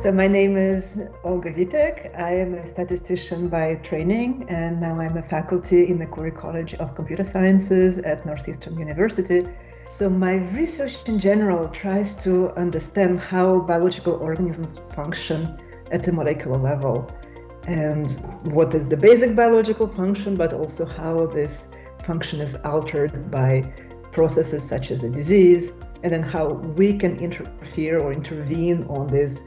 So my name is Olga Vitek. I am a statistician by training, and now I'm a faculty in the Curie College of Computer Sciences at Northeastern University. So my research in general tries to understand how biological organisms function at a molecular level, and what is the basic biological function, but also how this function is altered by processes such as a disease, and then how we can interfere or intervene on these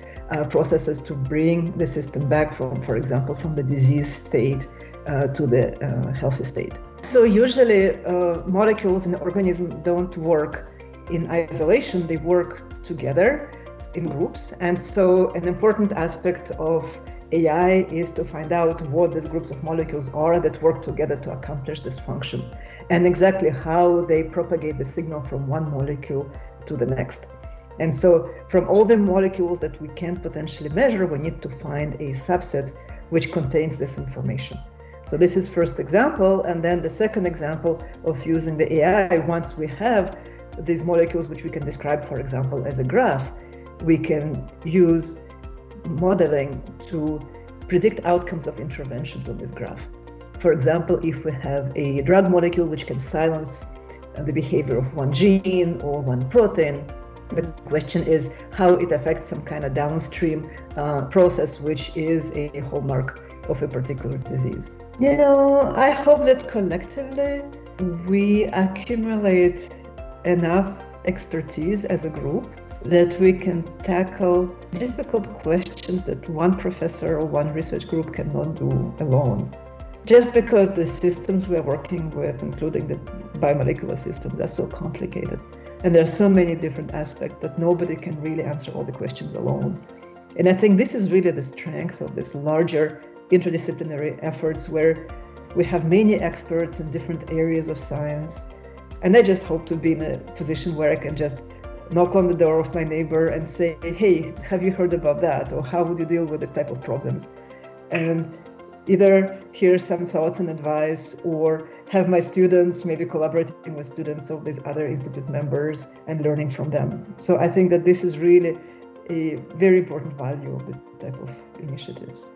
processes to bring the system back from, for example, from the disease state to the healthy state. So usually molecules in the organism don't work in isolation, they work together in groups. And so an important aspect of AI is to find out what these groups of molecules are that work together to accomplish this function, and exactly how they propagate the signal from one molecule to the next. And so from all the molecules that we can potentially measure, we need to find a subset which contains this information. So this is first example. And then the second example of using the AI, once we have these molecules which we can describe, for example, as a graph, we can use modeling to predict outcomes of interventions on this graph. For example, if we have a drug molecule which can silence the behavior of one gene or one protein, the question is how it affects some kind of downstream process, which is a hallmark of a particular disease. I hope that collectively we accumulate enough expertise as a group that we can tackle difficult questions that one professor or one research group cannot do alone. Just because the systems we are working with, including the biomolecular systems, are so complicated. And there are so many different aspects that nobody can really answer all the questions alone. And I think this is really the strength of this larger interdisciplinary efforts, where we have many experts in different areas of science. And I just hope to be in a position where I can just knock on the door of my neighbor and say, hey, have you heard about that? Or how would you deal with this type of problems? And either hear some thoughts and advice, or have my students maybe collaborating with students of these other institute members and learning from them. So I think that this is really a very important value of this type of initiatives.